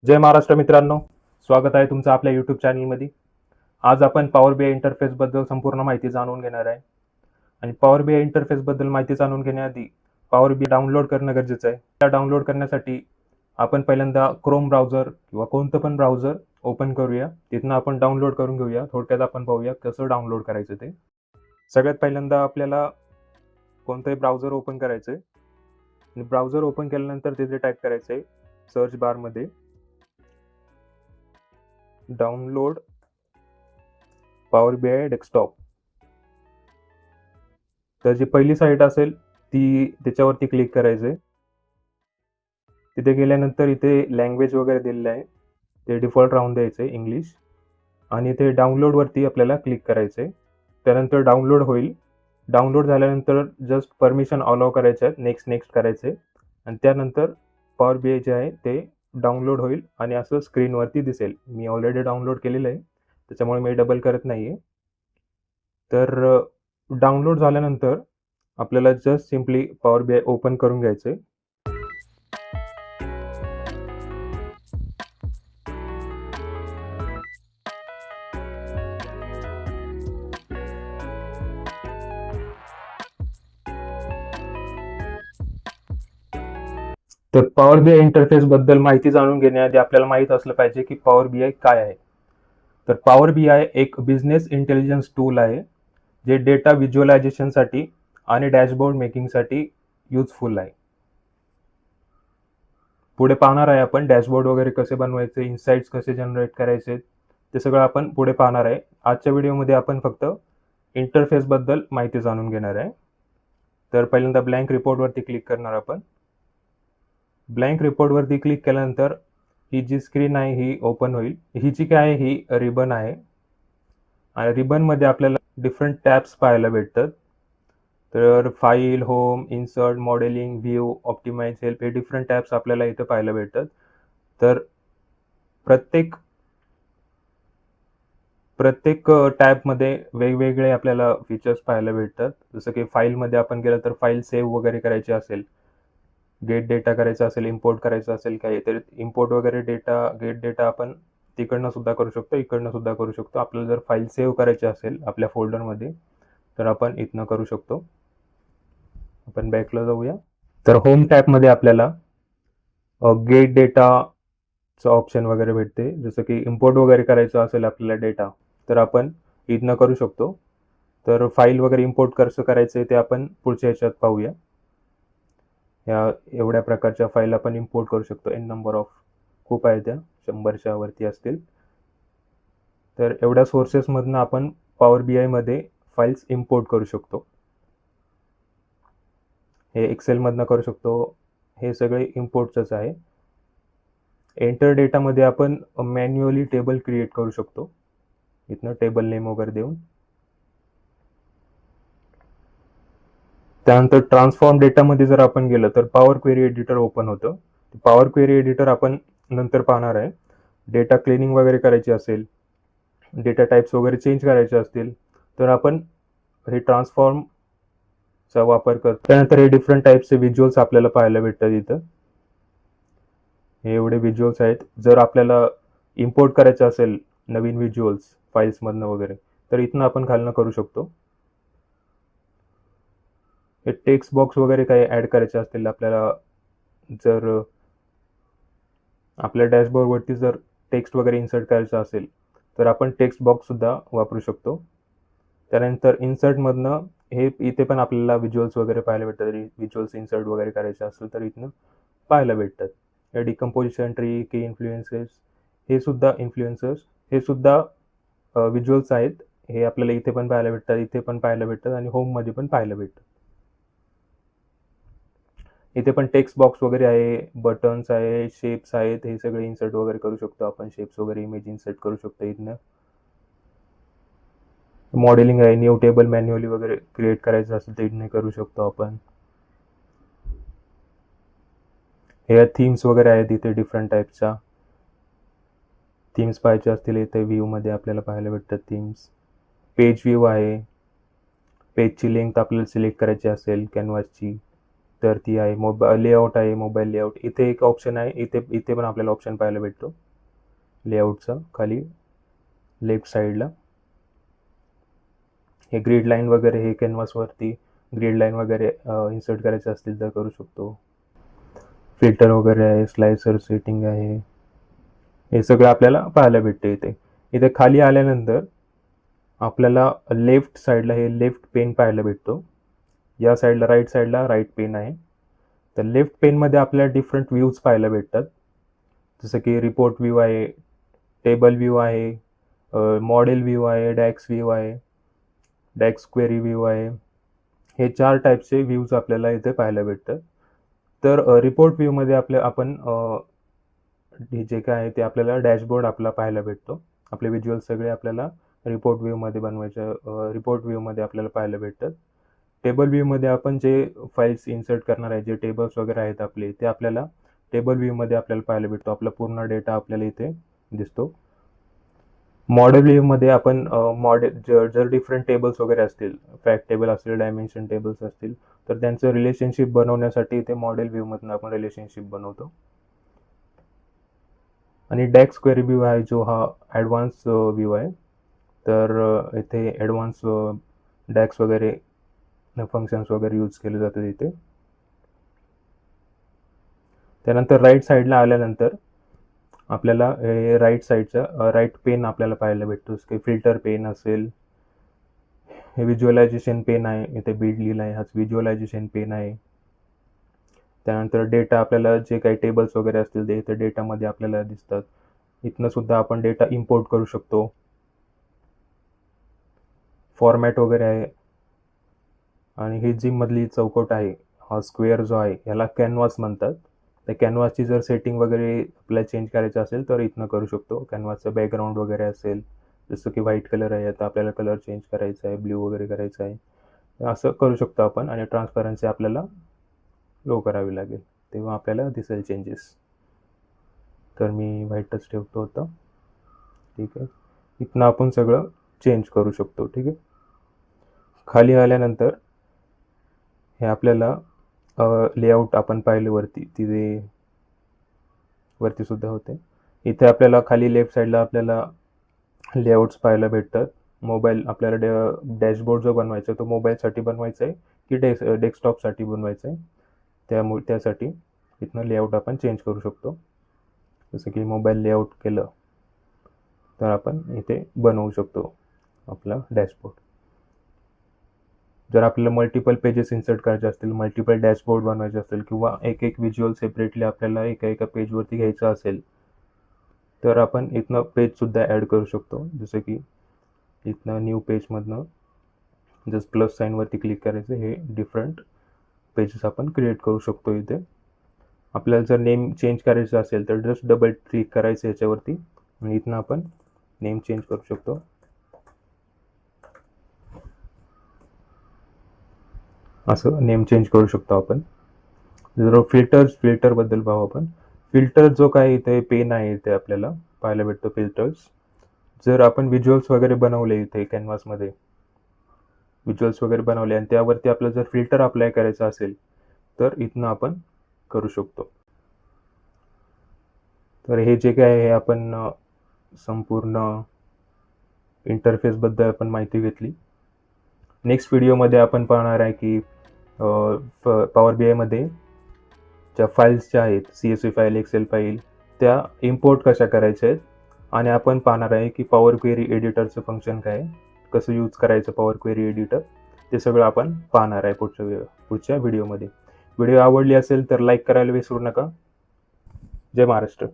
जय महाराष्ट्र मित्रांनो, स्वागत आहे तुमचं आपल्या यूट्यूब चॅनलमध्ये. आज आपण पॉवर बीआय इंटरफेसबद्दल संपूर्ण माहिती जाणून घेणार आहे. आणि पॉवर बीआय इंटरफेसबद्दल माहिती जाणून घेण्याआधी पॉवर बीआय डाउनलोड करणं गरजेचं आहे. त्या डाउनलोड करण्यासाठी आपण पहिल्यांदा क्रोम ब्राउझर किंवा कोणतं पण ब्राउझर ओपन करूया. तिथनं आपण डाउनलोड करून घेऊया. थोडक्यात आपण पाहूया कसं डाउनलोड करायचं ते. सगळ्यात पहिल्यांदा आपल्याला कोणतंही ब्राउझर ओपन करायचं आहे. आणि ब्राउझर ओपन केल्यानंतर तिथे टाईप करायचं आहे सर्च बारमध्ये डाउनलोड पॉवर बीआय डेस्कटॉप. तर जी पहिली साईट असेल त्याच्यावरती क्लिक करायचं. तिथे गेल्यानंतर इथे लँग्वेज वगैरे दिलेलं आहे, ते डिफॉल्ट राहून द्यायचं आहे इंग्लिश. आणि इथे डाउनलोडवरती आपल्याला क्लिक करायचं आहे. त्यानंतर डाउनलोड होईल. डाउनलोड झाल्यानंतर जस्ट परमिशन अलाव करायचे आहेत, नेक्स्ट करायचे आणि त्यानंतर पॉवर बीआय जे आहे ते डाउनलोड होईल आणि असं स्क्रीनवरती दिसेल. मी ऑलरेडी डाउनलोड केलेलं आहे, त्याच्यामुळे मी डबल करत नाही आहे. तर डाउनलोड झाल्यानंतर आपल्याला just simply power BI open करून घ्यायचं आहे. तर पॉवर बीआय इंटरफेस बद्दल माहिती जाणून घेण्याआधी आपल्याला माहित असलं पाहिजे की पॉवर बीआय काय आहे. तर पॉवर बीआय एक बिझनेस इंटेलिजन्स टूल आहे, जे डेटा व्हिज्युअलायझेशनसाठी आणि डॅशबोर्ड मेकिंगसाठी युजफुल आहे. पुढे पाहणार आहे आपण डॅशबोर्ड वगैरे कसे बनवायचे, इन्साइट्स कसे जनरेट करायचे, ते सगळं आपण पुढे पाहणार आहे. आजच्या व्हिडिओमध्ये आपण फक्त इंटरफेस बद्दल माहिती जाणून घेणार आहे. तर पहिल्यांदा ब्लँक रिपोर्टवरती क्लिक करणार आपण. ब्लँक रिपोर्टवरती क्लिक केल्यानंतर ही जी स्क्रीन आहे ही ओपन होईल. ही जी काय आहे ही रिबन आहे आणि रिबनमध्ये आपल्याला डिफरंट टॅब्स पाहायला भेटतात. तर file, home, insert, modelling, view, optimise, help हे डिफरंट टॅब्स आपल्याला इथं पाहायला भेटतात. तर प्रत्येक टॅबमध्ये वेगवेगळे आपल्याला फीचर्स पाहायला भेटतात. जसं की फाईलमध्ये आपण गेलं तर फाईल सेव्ह वगैरे करायची असेल, गेट डेटा करायचा असेल, इम्पोर्ट करायचं असेल काही, तर इम्पोर्ट वगैरे डेटा, गेट डेटा आपण तिकडनं सुद्धा करू शकतो, इकडनं सुद्धा करू शकतो. आपल्याला जर फाईल सेव्ह करायची असेल आपल्या फोल्डरमध्ये तर आपण इथनं करू शकतो. आपण बॅकला जाऊया. तर होम टॅबमध्ये आपल्याला गेट डेटाचं ऑप्शन वगैरे भेटते. जसं की इम्पोर्ट वगैरे करायचं असेल आपल्याला डेटा तर आपण इथनं करू शकतो. तर फाईल वगैरे इम्पोर्ट कसं करायचं ते आपण पुढच्या ह्याच्यात पाहूया. या एवढ्या प्रकारच्या फाईल आपण इम्पोर्ट करू शकतो. एन नंबर ऑफ खूप आहे, त्या 100च्या वरती असतील. तर एवढ्या सोर्सेसमधनं आपण पॉवर बीआयमध्ये फाईल्स इम्पोर्ट करू शकतो. हे एक्सेलमधनं करू शकतो. हे सगळे इम्पोर्टचंच आहे. एंटर डेटामध्ये आपण मॅन्युअली टेबल क्रिएट करू शकतो, इथनं टेबल नेम वगैरे देऊन. त्यानंतर ट्रान्सफॉर्म डेटामध्ये जर आपण गेलं तर पॉवर क्वेरी एडिटर ओपन होतं. पॉवर क्वेरी एडिटर आपण नंतर पाहणार आहे. डेटा क्लिनिंग वगैरे करायची असेल, डेटा टाइप्स वगैरे चेंज करायचे असतील तर आपण हे ट्रान्सफॉर्मचा वापर करतो. त्यानंतर हे डिफरंट टाइप्सचे व्हिज्युअल्स आपल्याला पाहायला भेटतात इथं. हे एवढे व्हिज्युअल्स आहेत. जर आपल्याला इम्पोर्ट करायचं असेल नवीन व्हिज्युअल्स फाईल्समधनं वगैरे तर इथनं आपण खालनं करू शकतो. हे टेक्स्ट बॉक्स वगैरे काही ॲड करायचे असतील आपल्याला, जर आपल्या डॅशबोर्डवरती जर टेक्स्ट वगैरे इन्सर्ट करायचं असेल तर आपण टेक्स्ट बॉक्ससुद्धा वापरू शकतो. त्यानंतर इन्सर्टमधनं हे इथे पण आपल्याला व्हिज्युअल्स वगैरे पाहायला भेटतात. व्हिज्युअल्स इन्सर्ट वगैरे करायचे असेल तर इथनं पाहायला भेटतात. डिकम्पोजिशन ट्री, की इन्फ्लुएन्सेस हे सुद्धा व्हिज्युअल्स आहेत. हे आपल्याला इथे पण पाहायला भेटतात, इथे पण पाहायला भेटतात आणि होममध्ये पण पाहायला भेटतात. इथे पण टेक्स्ट बॉक्स वगैरे आहे, बटन्स आहे, शेप्स आहेत, हे सगळे इन्सर्ट वगैरे करू शकतो आपण. शेप्स वगैरे इमेज इन्सर्ट करू शकतो इथनं. मॉडेलिंग आहे, न्यू टेबल मॅन्युअली वगैरे क्रिएट करायचं असेल तर इथनं करू शकतो आपण. हे थीम्स वगैरे आहेत इथे डिफरंट टाईपच्या. थीम्स पाहायचे असतील इथे व्ह्यूमध्ये आपल्याला पाहायला भेटतात थीम्स. पेज व्ह्यू आहे. पेजची लेंथ आपल्याला सिलेक्ट करायची असेल कॅनव्हासची तर ती आहे मोबाईल लेआउट आहे, मोबाईल लेआउट. इथे एक ऑप्शन आहे, इथे इथे पण आपल्याला ऑप्शन पाहायला भेटतो लेआउटचा खाली लेफ्ट साईडला. हे ग्रीड लाईन वगैरे हे कॅनव्हासवरती ग्रीड लाईन वगैरे इन्सर्ट करायचे असतील तर करू शकतो. फिल्टर वगैरे आहे, स्लायसर सेटिंग आहे, हे सगळं आपल्याला पाहायला भेटते इथे. इथे खाली आल्यानंतर आपल्याला लेफ्ट साईडला हे लेफ्ट पेन पाहायला भेटतो. या साईडला राईट साईडला राईट पेन आहे. तर लेफ्ट पेनमध्ये आपल्याला डिफरंट व्ह्यूज पाहायला भेटतात, जसं की रिपोर्ट व्ह्यू आहे, टेबल व्ह्यू आहे, मॉडेल व्ह्यू आहे, डॅक्स व्ह्यू आहे, डॅक्स क्वेरी व्ह्यू आहे. हे 4 टाईपचे व्ह्यूज आपल्याला इथे पाहायला भेटतात. तर रिपोर्ट व्ह्यूमध्ये आपण हे जे काय आहे ते आपल्याला डॅशबोर्ड आपला पाहायला भेटतो. आपले व्हिज्युअल सगळे आपल्याला रिपोर्ट व्ह्यूमध्ये आपल्याला पाहायला भेटतात. टेबल व्ह्यूमध्ये आपण जे फाईल्स इन्सर्ट करणार आहे, जे टेबल्स वगैरे आहेत आपले, ते आपल्याला टेबल व्ह्यूमध्ये आपल्याला पाहायला भेटतो. आपला पूर्ण डेटा आपल्याला इथे दिसतो. मॉडेल व्ह्यूमध्ये आपण जर डिफरंट टेबल्स वगैरे असतील, फॅक्ट टेबल असतील, डायमेन्शन टेबल्स असतील, तर त्यांचं रिलेशनशिप बनवण्यासाठी इथे मॉडेल व्ह्यूमधून आपण रिलेशनशिप बनवतो. आणि डॅक्स क्वेरी व्ह्यू आहे, जो हा ॲडव्हान्स व्ह्यू आहे. तर इथे ॲडव्हान्स डॅक्स वगैरे फंक्शन्स वगैरे यूज केले जातात इथे. त्यानंतर राईट साईडला आल्यानंतर आपल्याला हे राईट साईडचा राईट पेन आपल्याला पाहायला भेटतो, की फिल्टर पेन असेल, हे व्हिज्युअलायझेशन पेन आहे, इथे बिल्ड लिहिला आहे, हाच व्हिज्युअलायझेशन पेन आहे. त्यानंतर डेटा आपल्याला जे काही टेबल्स वगैरे असतील ते इथे डेटामध्ये आपल्याला दिसतात. इथनं सुद्धा आपण डेटा इम्पोर्ट करू शकतो. फॉर्मॅट वगैरे आहे. आणि ही जी मधली चौकट आहे, हा स्क्वेअर जो आहे, याला कॅनव्हास म्हणतात. त्या कॅनव्हासची जर सेटिंग वगैरे आपल्याला चेंज करायचं असेल तर इथनं करू शकतो. कॅनव्हासचं बॅकग्राऊंड वगैरे असेल, जसं की व्हाईट कलर आहे, आता आपल्याला कलर चेंज करायचा आहे, ब्ल्यू वगैरे करायचं आहे, असं करू शकतो आपण. आणि ट्रान्सपरन्सी आपल्याला लो करावी लागेल, तेव्हा आपल्याला दिसेल चेंजेस. तर मी व्हाईटच ठेवतो आता. ठीक आहे. इथनं आपण सगळं चेंज करू शकतो. ठीक आहे. खाली आल्यानंतर हे आपल्याला लेआउट आपण पाहिले वरती, तिथे वरती सुद्धा होते. इथे आपल्याला खाली लेफ्ट साईडला आपल्याला लेआउट्स पाहायला भेटतात. मोबाईल आपल्याला डॅशबोर्ड जो बनवायचा आहे तो मोबाईलसाठी बनवायचा आहे की डेस्कटॉपसाठी बनवायचा आहे, त्यासाठी इथनं लेआउट आपण चेंज करू शकतो. जसं की मोबाईल लेआउट केलं तर आपण इथे बनवू शकतो आपला डॅशबोर्ड. जर आपल्याला मल्टिपल पेजेस इन्सर्ट करायचे असतील, मल्टिपल डॅशबोर्ड बनवायचे असतील, किंवा एक व्हिज्युअल सेपरेटली आपल्याला एका पेजवरती घ्यायचं असेल, तर आपण इथनं पेजसुद्धा ॲड करू शकतो. जसं की इथनं न्यू पेजमधनं जस्ट प्लस साईनवरती क्लिक करायचं, हे डिफरंट पेजेस आपण क्रिएट करू शकतो. इथे आपल्याला जर नेम चेंज करायचं असेल तर जस्ट डबल क्लिक करायचं याच्यावरती आणि इथनं आपण नेम चेंज करू शकतो. असं नेम चेंज करू शकतो आपण. जर फिल्टरबद्दल पाहू आपण. फिल्टर जो काय इथे पेन आहे इथे आपल्याला पाहायला भेटतो फिल्टर्स. जर आपण व्हिज्युअल्स वगैरे बनवले इथे कॅनव्हासमध्ये, व्हिज्युअल्स वगैरे बनवले आणि त्यावरती आपल्याला जर फिल्टर अप्लाय करायचं असेल तर इथनं आपण करू शकतो. तर हे जे काय आहे हे आपण संपूर्ण इंटरफेसबद्दल आपण माहिती घेतली. नेक्स्ट व्हिडिओमध्ये आपण पाहणार आहे की पॉवर बी आयमध्ये ज्या फाईल्स ज्या आहेत, CSV फाईल, एक्सेल फाईल, त्या इम्पोर्ट कशा करायच्या आहेत. आणि आपण पाहणार आहे की पॉवर क्वेरी एडिटरचं फंक्शन काय आहे, कसं यूज करायचं पॉवर क्वेरी एडिटर, ते सगळं आपण पाहणार आहे पुढच्या व्हिडिओमध्ये. व्हिडिओ आवडली असेल तर लाईक करायला विसरू नका. जय महाराष्ट्र.